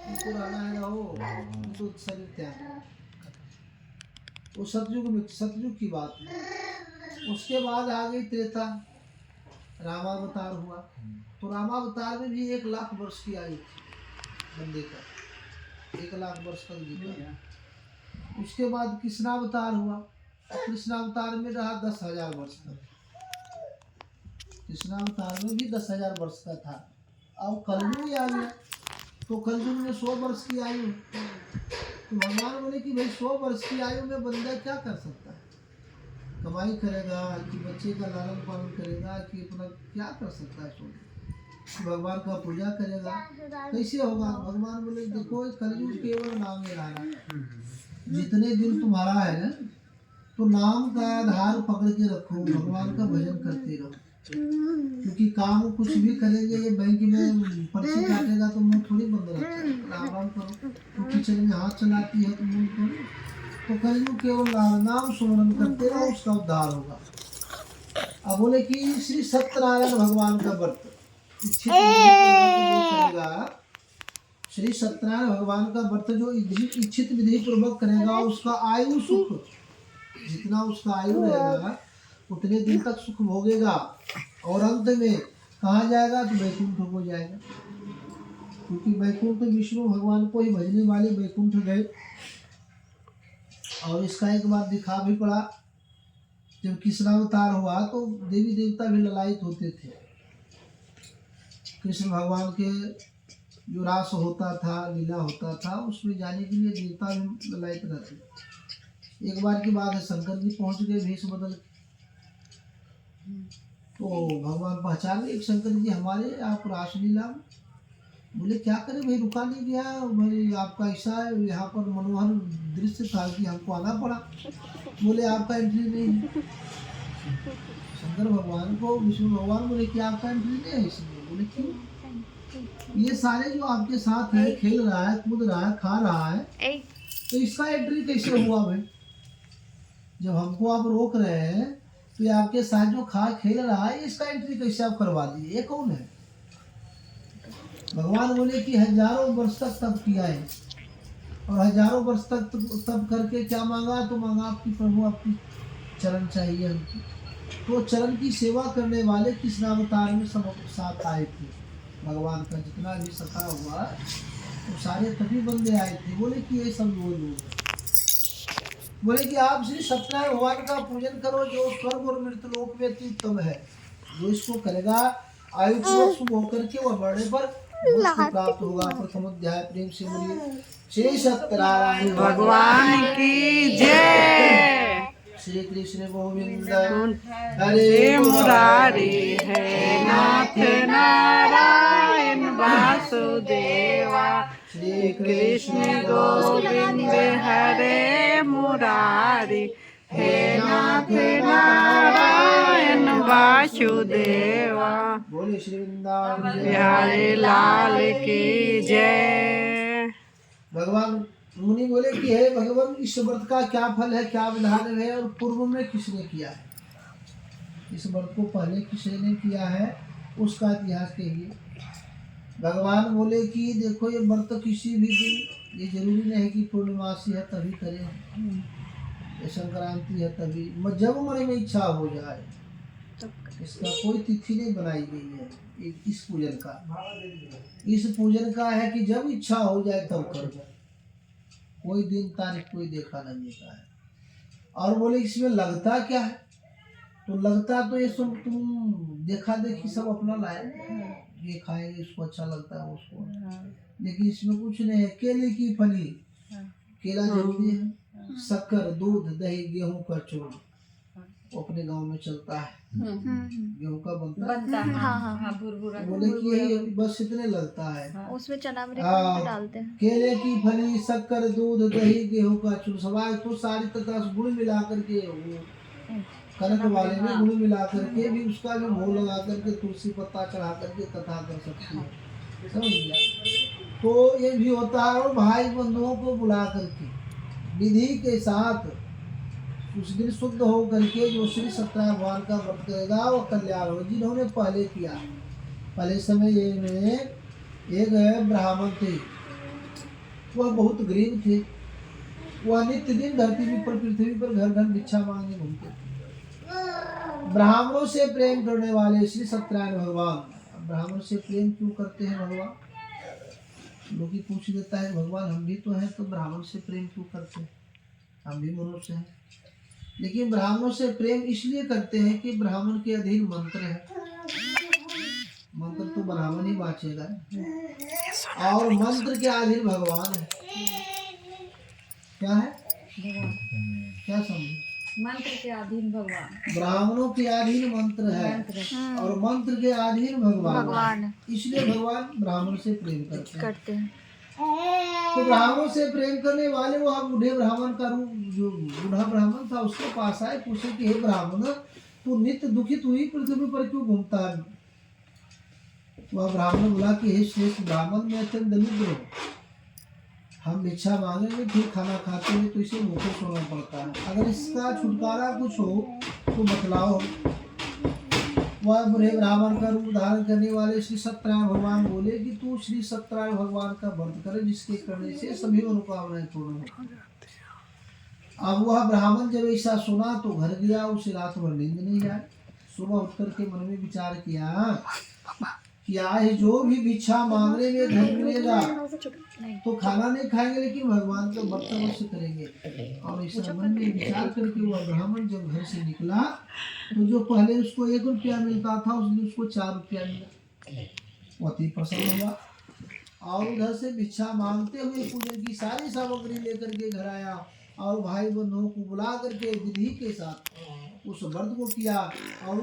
तुमको रहना है रहो, तो शरीर त्याग करो। वो सतयुग की बात है। उसके बाद आ गई त्रेता, रामावतार हुआ। तो रामावतार में भी 1,00,000 वर्ष की आयु थी बंदे का, 1,00,000 वर्ष तक जीता। उसके बाद कृष्णावतार हुआ। कृष्णावतार में रहा 10,000 वर्ष तक। कृष्णावतार में भी 10,000 वर्ष का था। अब कलयुग आ गया, तो कलयुग में 100 वर्ष की आयु। तो भगवान बोले कि भाई 100 वर्ष की आयु में बंदा क्या कर सकता है? कमाई करेगा कि बच्चे का लालन पालन करेगा कि अपना क्या कर सकता है? भगवान का पूजा करेगा, कैसे होगा? भगवान बोले देखो कलयुग केवल नाम ही रहा, जितने दिन तुम्हारा है ना, तो नाम का आधार पकड़ के रखो, भगवान का भजन करते रहो। क्योंकि काम कुछ भी करेंगे, ये बैंक में पर्ची काटेगा तो मुंह थोड़ी बंद रहता है, राम राम करो। तो किचन में हाथ चलाती है तो मुंह थोड़ी। तो कलयुग केवल नाम सुमरन करते रहो, उसका उद्धार होगा। अब बोले कि श्री सत्यनारायण भगवान का व्रत इच्छित करेगा, श्री सत्यनारायण भगवान का व्रत जो इच्छित विधि पूर्वक करेगा, उसका आयु सुख, जितना उसका आयु रहेगा उतने दिन तक सुख भोगेगा, और अंत में कहाँ जाएगा? तो वैकुंठ को जाएगा। क्योंकि वैकुंठ विष्णु भगवान को ही भजने वाले वैकुंठ गए। और इसका एक बार दिखा भी पड़ा, जब कृष्णावतार हुआ तो देवी देवता भी ललायित होते थे। कृष्ण भगवान के जो रास होता था, लीला होता था, उसमें जाने के लिए देवता भी ललायित रहते। एक बार की बात है, शंकर जी पहुंच गए भेष बदल के। तो भगवान पहचान गए, शंकर जी हमारे आप रासलीला। बोले क्या करें भाई, रुका नहीं गया भाई, आपका ऐसा है, यहाँ पर मनोहर दृश्य था कि हमको आना पड़ा। बोले आपका एंट्री नहीं। शंकर भगवान को विष्णु भगवान बोले कि आपका एंट्री नहीं है इसमें। बोले क्यों? ये सारे जो आपके साथ है, खेल रहा है, कूद रहा है, खा रहा है, तो इसका एंट्री कैसे हुआ भाई? जब हमको आप रोक रहे हैं तो ये आपके साथ जो खेल रहा है, इसका एंट्री कैसे आप करवा दिए? ये कौन है? भगवान बोले कि हजारों वर्ष तक तप किया है, और हजारों वर्ष तक तप करके क्या मांगा? तो मांगा आपकी प्रभु, आपकी चरण चाहिए हमको। तो चरण की सेवा करने वाले कृष्णावतार में सब साथ आए थे। भगवान का जितना भी सखा हुआ तो सारे तभी बंदे आए थे। बोले कि ये सब वो लोग, बोले कि आप श्री सत्यनारायण भगवान का पूजन करो, जो स्वर्ग और मृतलोक में अति उत्तम है। जो इसको करेगा आयु पूर्वक शुभ होकर के वह मरने पर प्राप्त होगा। प्रथम अध्याय प्रेम से बोलिए श्री सत्यनारायण भगवान की जय। श्री कृष्ण गोविंद हरे मुरारी, है नाथ नारायण वासुदेवा। श्री कृष्ण गोविंद हरे मुरारी, हे नाथ नारायण वासुदेवा। बोले श्री वृंदावन बिहारी लाल की जय। भगवान मुनि बोले कि हे भगवान, इस व्रत का क्या फल है, क्या विधान है, और पूर्व में किसने किया है? इस व्रत को पहले किसने किया है, उसका इतिहास कहिए। भगवान बोले कि देखो ये व्रत किसी भी दिन, ये जरूरी नहीं है कि पूर्णमासी है तभी करें, ये संक्रांति है तभी, जब मन में इच्छा हो जाए। इसका कोई तिथि नहीं बनाई गई है इस पूजन का। इस पूजन का है कि जब इच्छा हो जाए तब करो, कोई दिन तारीख कोई देखा नहीं देता है। और बोले इसमें लगता क्या है? तो लगता तो ये सब तुम देखा देखी सब अपना लाए, ये खाएंगे, इसको अच्छा लगता है उसको, लेकिन इसमें कुछ नहीं है। केले की फली, केला जरूरी है, शक्कर, दूध, दही, गेहूं का चूर्ण, वो अपने गांव में चलता है, गेहूं का बनता है। हाँ, बोले कि यही बस इतने लगता है। उसमें चना भी डालते हैं। केले की फली, शक्कर, दूध, दही, गेहूं का चूर्ण, सवाल तो सारी तथा गुड़ मिला करके, वो कनक वाले में गुड़ मिला करके भी उसका भी भोग लगा करके, तुलसी पत्ता चढ़ा करके कथा कर सकती है, समझ गया? तो ये भी होता है। और भाई बंधुओं को बुला करके विधि के साथ उस दिन शुद्ध हो करके जो श्री सत्यनारायण भगवान का व्रत करेगा वो कल्याण हो। जिन्होंने पहले किया, पहले समय में एक ब्राह्मण थे, वह बहुत गरीब थे। वह नित्य दिन धरती पर पृथ्वी पर घर घर भिक्षा मांगे घूमते थे। ब्राह्मणों से प्रेम करने वाले श्री सत्यनारायण भगवान ब्राह्मणों से प्रेम क्यों करते हैं भगवान? लोग ही पूछ देता है भगवान हम भी तो हैं तो ब्राह्मण से प्रेम क्यों करते हैं? हम भी मनुष्य हैं। लेकिन ब्राह्मणों से प्रेम इसलिए करते हैं कि ब्राह्मण के अधीन मंत्र है। मंत्र तो ब्राह्मण ही बाँचेगा और मंत्र के अधीन भगवान है। क्या है? क्या समझे? मंत्र के अधीन भगवान। ब्राह्मणों के अधीन मंत्र है और मंत्र के अधीन भगवान। इसलिए भगवान ब्राह्मण से प्रेम करते हैं। तो ब्राह्मणों से प्रेम करने वाले वह बूढ़े ब्राह्मण का रूप जो बूढ़ा ब्राह्मण था उसके पास आए, पूछे कि हे ब्राह्मण तू नित्य दुखित हुई पृथ्वी पर क्यों घूमता है? वह ब्राह्मण बोला कि हे श्रेष्ठ ब्राह्मण मैं अत्यंत दरिद्र हूँ। हम भिक्षा मांगेंगे फिर खाना खाते हैं तो इसे भूखे सोना पड़ता है। अगर इसका छुटकारा कुछ हो तो बतलाओ। वह बुरे ब्राह्मण का रूप धारण करने वाले श्री सत्यनारायण भगवान बोले कि तू श्री सत्यनारायण भगवान का व्रत करे जिसके करने से सभी मनोकामनाएं पूर्ण हो। अब वह ब्राह्मण जब ऐसा सुना तो घर गया, उसे रात भर नींद नहीं आई। सुबह उठकर के मन में विचार किया कि आज जो भी भिक्षा मांगने में धन मिलेगा तो खाना नहीं खाएंगे लेकिन भगवान का व्रत अवश्य करेंगे। और ऐसा मन में विचार करके वह ब्राह्मण जब घर से निकला तो जो पहले उसको 1 रुपया मिलता था उस दिन उसको 4 रुपया मिला। वो अति प्रसन्न हुआ और उधर से भिक्षा मांगते हुए पूजन की सारी सामग्री लेकर के घर आया और भाई बंधुओं को बुला करके विधि के साथ उस व्रत को किया और